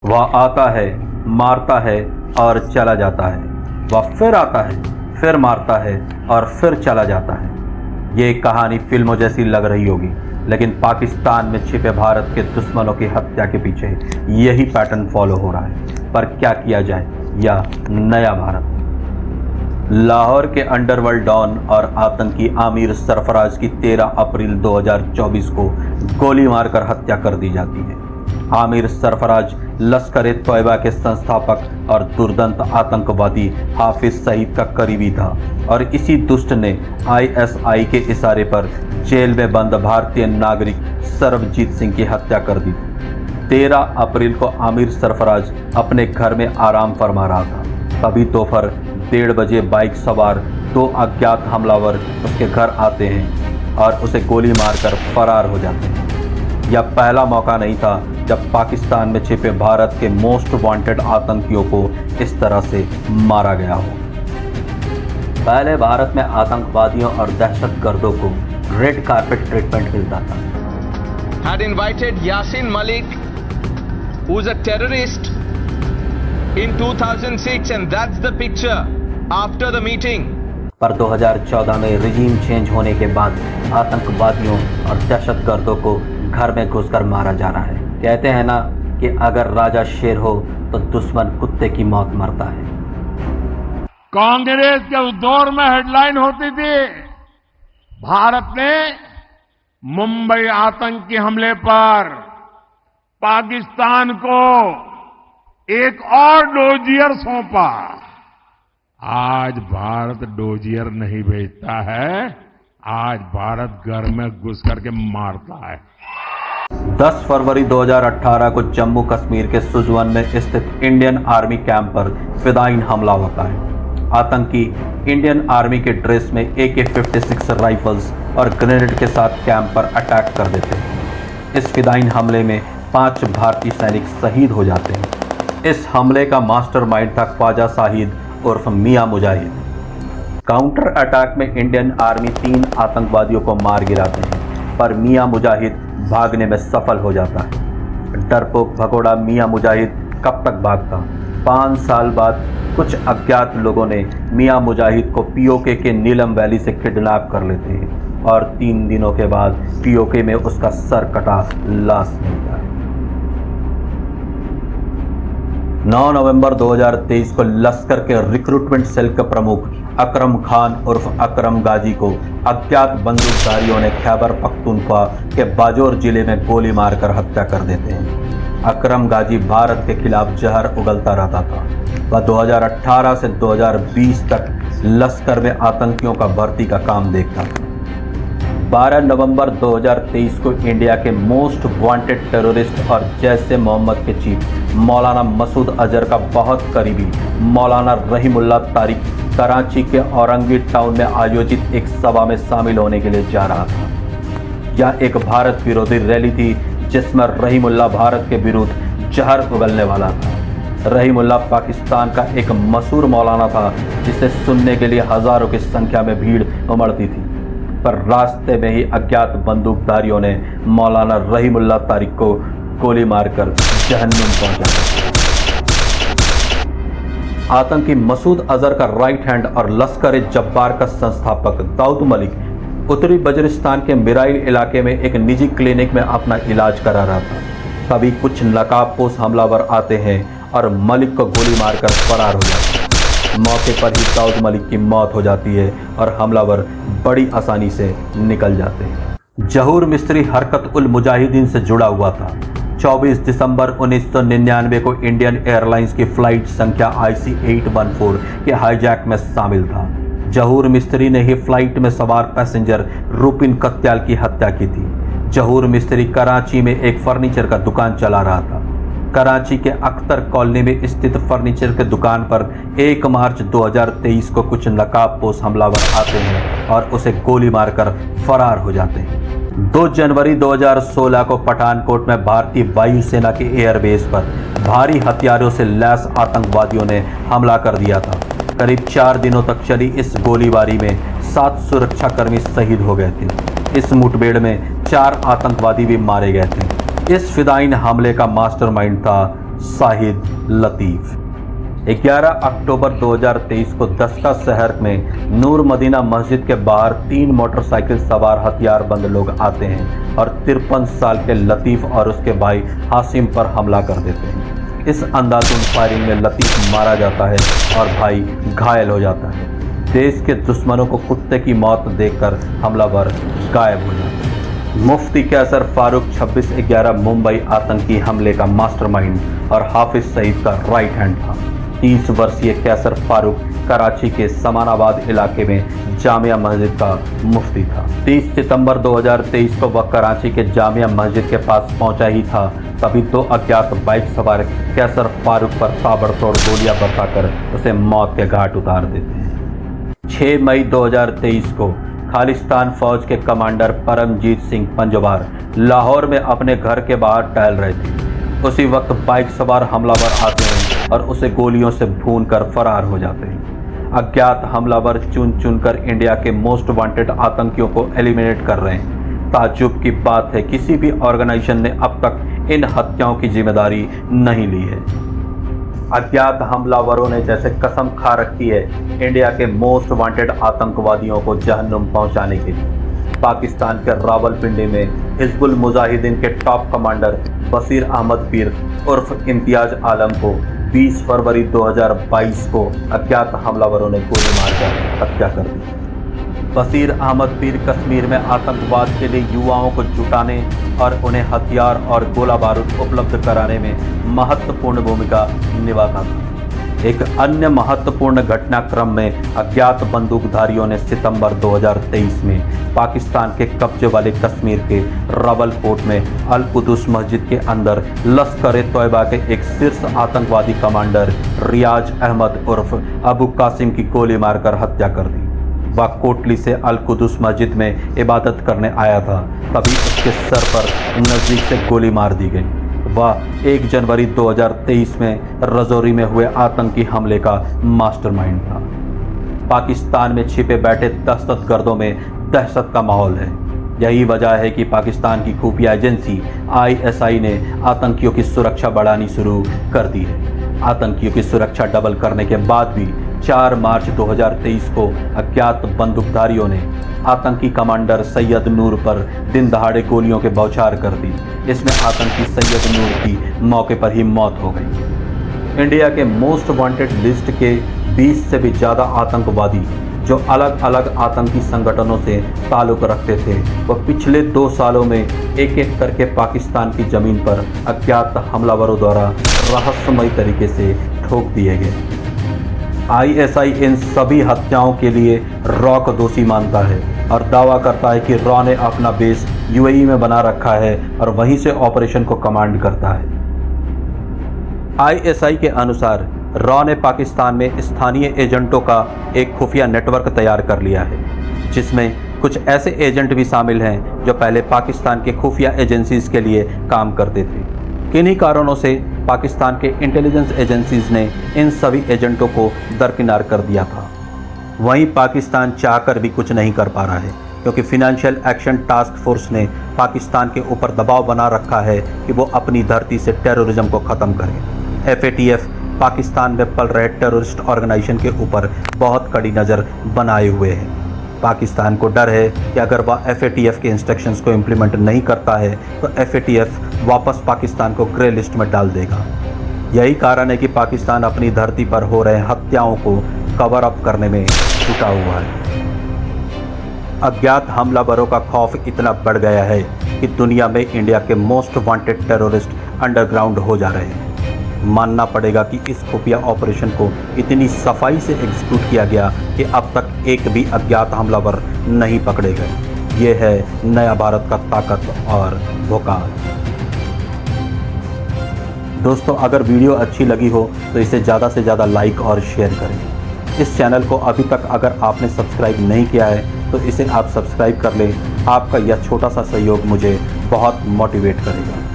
वह आता है, मारता है और चला जाता है। वह फिर आता है, फिर मारता है और फिर चला जाता है। ये कहानी फिल्मों जैसी लग रही होगी, लेकिन पाकिस्तान में छिपे भारत के दुश्मनों की हत्या के पीछे यही पैटर्न फॉलो हो रहा है। पर क्या किया जाए? या नया भारत? लाहौर के अंडरवर्ल्ड डॉन और आतंकी आमिर सरफराज की 13 अप्रैल 2024 को गोली मारकर हत्या कर दी जाती है। आमिर सरफराज लश्कर-ए-तोयबा के संस्थापक और दुर्दांत आतंकवादी हाफिज सईद का करीबी था और इसी दुष्ट ने आईएसआई के इशारे पर जेल में बंद भारतीय नागरिक सरबजीत सिंह की हत्या कर दी। 13 अप्रैल को आमिर सरफराज अपने घर में आराम फरमा रहा था। तभी दोपहर 1:30 बजे बाइक सवार 2 अज्ञात हमलावर उसके घर आते हैं और उसे गोली मारकर फरार हो जाते हैं। यह पहला मौका नहीं था जब पाकिस्तान में छिपे भारत के मोस्ट वांटेड आतंकियों को इस तरह से मारा गया हो। पहले भारत में आतंकवादियों और दहशतगर्दों को रेड कार्पेट ट्रीटमेंट मिलता था। Had invited Yasin Malik, who's a terrorist, in 2006, and that's the picture after the meeting. पर 2014 में रिजीम चेंज होने के बाद आतंकवादियों और दहशतगर्दों को घर में घुसकर मारा जा रहा है। कहते हैं ना कि अगर राजा शेर हो तो दुश्मन कुत्ते की मौत मरता है। कांग्रेस के उस दौर में हेडलाइन होती थी, भारत ने मुंबई आतंकी हमले पर पाकिस्तान को एक और डोजियर सौंपा। आज भारत डोजियर नहीं भेजता है, आज भारत घर में घुस करके मारता है। 10 फरवरी 2018 को जम्मू कश्मीर के सुजवन में स्थित इंडियन आर्मी कैंप पर फिदाइन हमला होता है। आतंकी इंडियन आर्मी के ड्रेस में AK-56 राइफल्स और ग्रेनेड के साथ कैंप पर अटैक कर देते हैं। इस फिदाइन हमले में 5 भारतीय सैनिक शहीद हो जाते हैं। इस हमले का मास्टरमाइंड था ख्वाजा शाहिद उर्फ मियां मुजाहिद। काउंटर अटैक में इंडियन आर्मी 3 आतंकवादियों को मार गिराते हैं, पर मियां मुजाहिद भागने में सफल हो जाता है। डरपोक भगोड़ा मियां मुजाहिद कब तक भागता? 5 साल बाद कुछ अज्ञात लोगों ने मियां मुजाहिद को POK के नीलम वैली से किडनैप कर लेते हैं और 3 दिनों के बाद POK में उसका सर कटा लाश मिलता है। 9 नवंबर 2023 को लश्कर के रिक्रूटमेंट सेल के प्रमुख अकरम खान उर्फ अकरम गाजी को अज्ञात बंदूकधारियों ने खैबर पख्तूनख्वा के बाजोर जिले में गोली मारकर हत्या कर देते हैं। अकरम गाजी भारत के खिलाफ जहर उगलता रहता था। वह 2018 से 2020 तक लश्कर में आतंकियों का भर्ती का काम देखता था। 12 नवंबर 2023 को इंडिया के मोस्ट वांटेड टेररिस्ट और जैश ए मोहम्मद के चीफ मौलाना मसूद अजहर का बहुत करीबी मौलाना रहीमुल्लाह तारिक कराची के औरंगी टाउन में आयोजित एक सभा में शामिल होने के लिए जा रहा था। यह एक भारत विरोधी रैली थी जिसमें रहीमुल्लाह भारत के विरुद्ध जहर उगलने वाला था। रहीमुल्लाह पाकिस्तान का एक मशहूर मौलाना था जिसे सुनने के लिए हजारों की संख्या में भीड़ उमड़ती थी, पर रास्ते में ही अज्ञात बंदूकधारियों ने मौलाना रहीमुल्लाह तारिक को गोली मारकर जहन्नुम पहुंचा। आतंकी मसूद अजहर का राइट हैंड और लश्कर-ए-जब्बार का संस्थापक दाऊद मलिक उत्तरी वजीरिस्तान के मिराइल इलाके में एक निजी क्लिनिक में अपना इलाज करा रहा था। तभी कुछ नकाबपोश हमलावर आते हैं और मलिक को गोली मारकर फरार हो जाते हैं। मौके पर ही दाऊद मलिक की मौत हो जाती है और हमलावर बड़ी आसानी से निकल जाते हैं। जहूर मिस्त्री हरकत उल मुजाहिदीन से जुड़ा हुआ था। 24 दिसंबर 1999 को इंडियन एयरलाइंस की फ्लाइट संख्या IC-814 के हाईजैक में शामिल था। जहूर मिस्त्री ने ही फ्लाइट में सवार पैसेंजर रुपिन कत्याल की हत्या की थी। जहूर मिस्त्री कराची में एक फर्नीचर का दुकान चला रहा था। कराची के अख्तर कॉलोनी में स्थित फर्नीचर के दुकान पर 1 मार्च 2023 को कुछ नकाबपोश हमलावर आते हैं और उसे गोली मारकर फरार हो जाते हैं। 2 जनवरी 2016 को पठानकोट में भारतीय वायुसेना के एयरबेस पर भारी हथियारों से लैस आतंकवादियों ने हमला कर दिया था। करीब 4 दिनों तक चली इस गोलीबारी में 7 सुरक्षाकर्मी शहीद हो गए थे। इस मुठभेड़ में 4 आतंकवादी भी मारे गए थे। इस फिदाइन हमले का मास्टरमाइंड था शाहिद लतीफ़। 11 अक्टूबर 2023 को दस्ता शहर में नूर मदीना मस्जिद के बाहर 3 मोटरसाइकिल सवार हथियारबंद लोग आते हैं और 53 साल के लतीफ़ और उसके भाई हाशिम पर हमला कर देते हैं। इस अंधाधुंध फायरिंग में लतीफ़ मारा जाता है और भाई घायल हो जाता है। देश के दुश्मनों को कुत्ते की मौत देखकर हमलावर गायब हो जाता है। मुफ्ती कैसर फारूक 26/11 मुंबई आतंकी हमले का मास्टरमाइंड और हाफिज सईद का राइट हैंड था। 30 वर्षीय कैसर फारूक कराची के समानाबाद इलाके में जामिया मस्जिद का मुफ्ती था। 30 सितंबर 2023 को वह कराची के जामिया मस्जिद के पास पहुंचा ही था, तभी 2 अज्ञात बाइक सवार कैसर फारूक पर ताबड़तोड़ गोलियां बरसाकर उसे मौत के घाट उतार देते हैं। 6 मई 2023 को खालिस्तान फौज के कमांडर परमजीत सिंह पंजवार लाहौर में अपने घर के बाहर टहल रहे थे। उसी वक्त बाइक सवार हमलावर आते हैं और उसे गोलियों से भून कर फरार हो जाते हैं। अज्ञात हमलावर चुन चुनकर इंडिया के मोस्ट वांटेड आतंकियों को एलिमिनेट कर रहे हैं। ताज्जुब की बात है, किसी भी ऑर्गेनाइजेशन ने अब तक इन हत्याओं की जिम्मेदारी नहीं ली है। अज्ञात हमलावरों ने जैसे कसम खा रखी है इंडिया के मोस्ट वांटेड आतंकवादियों को जहन्नुम पहुंचाने के लिए। पाकिस्तान के रावलपिंडी में हिजबुल मुजाहिदीन के टॉप कमांडर बशीर अहमद पीर उर्फ इम्तियाज आलम को 20 फरवरी 2022 को अज्ञात हमलावरों ने गोली मारकर हत्या कर दी। बशीर अहमद पीर कश्मीर में आतंकवाद के लिए युवाओं को जुटाने और उन्हें हथियार और गोला बारूद उपलब्ध कराने में महत्वपूर्ण भूमिका निभाता था। एक अन्य महत्वपूर्ण घटनाक्रम में अज्ञात बंदूकधारियों ने सितंबर 2023 में पाकिस्तान के कब्जे वाले कश्मीर के रावलकोट में अल कुदस मस्जिद के अंदर लश्कर-ए-तोयबा के एक शीर्ष आतंकवादी कमांडर रियाज अहमद उर्फ अबू कासिम की गोली मारकर हत्या कर दी। वह कोटली से अल कुदस मस्जिद में इबादत करने आया था, तभी उसके सर पर नज़दीक से गोली मार दी गई। वह 1 जनवरी 2023 में रजौरी में हुए आतंकी हमले का मास्टरमाइंड था। पाकिस्तान में छिपे बैठे दहशतगर्दों में दहशत का माहौल है। यही वजह है कि पाकिस्तान की खुफिया एजेंसी ISI ने आतंकियों की सुरक्षा बढ़ानी शुरू कर दी है। आतंकियों की सुरक्षा डबल करने के बाद भी 4 मार्च 2023 को अज्ञात बंदूकधारियों ने आतंकी कमांडर सैयद नूर पर दिन दहाड़े गोलियों के बौछार कर दी। इसमें आतंकी सैयद नूर की मौके पर ही मौत हो गई। इंडिया के मोस्ट वांटेड लिस्ट के 20 से भी ज़्यादा आतंकवादी जो अलग अलग आतंकी संगठनों से ताल्लुक़ रखते थे, वह पिछले 2 सालों में एक एक करके पाकिस्तान की ज़मीन पर अज्ञात हमलावरों द्वारा रहस्यमयी तरीके से ठोक दिए गए। ISI इन सभी हत्याओं के लिए रॉ को दोषी मानता है और दावा करता है कि रॉ ने अपना बेस UAE में बना रखा है और वहीं से ऑपरेशन को कमांड करता है। ISI के अनुसार रॉ ने पाकिस्तान में स्थानीय एजेंटों का एक खुफिया नेटवर्क तैयार कर लिया है, जिसमें कुछ ऐसे एजेंट भी शामिल हैं जो पहले पाकिस्तान के खुफिया एजेंसीज के लिए काम करते थे। किन्हीं कारणों से पाकिस्तान के इंटेलिजेंस एजेंसीज ने इन सभी एजेंटों को दरकिनार कर दिया था। वहीं पाकिस्तान चाहकर भी कुछ नहीं कर पा रहा है, क्योंकि फिनेंशियल एक्शन टास्क फोर्स ने पाकिस्तान के ऊपर दबाव बना रखा है कि वो अपनी धरती से टेररिज्म को ख़त्म करे। FATF पाकिस्तान में पल रहे टेररिस्ट ऑर्गेनाइजेशन के ऊपर बहुत कड़ी नज़र बनाए हुए है। पाकिस्तान को डर है कि अगर वह FATF के इंस्ट्रक्शंस को इम्प्लीमेंट नहीं करता है तो FATF वापस पाकिस्तान को ग्रे लिस्ट में डाल देगा। यही कारण है कि पाकिस्तान अपनी धरती पर हो रहे हत्याओं को कवर अप करने में जुटा हुआ है। अज्ञात हमलावरों का खौफ इतना बढ़ गया है कि दुनिया में इंडिया के मोस्ट वांटेड टेररिस्ट अंडरग्राउंड हो जा रहे हैं। मानना पड़ेगा कि इस खुफिया ऑपरेशन को इतनी सफाई से एग्जीक्यूट किया गया कि अब तक एक भी अज्ञात हमलावर नहीं पकड़े गए। ये है नया भारत का ताकत और भौकाल। दोस्तों, अगर वीडियो अच्छी लगी हो तो इसे ज़्यादा से ज़्यादा लाइक और शेयर करें। इस चैनल को अभी तक अगर आपने सब्सक्राइब नहीं किया है तो इसे आप सब्सक्राइब कर लें। आपका यह छोटा सा सहयोग मुझे बहुत मोटिवेट करेगा।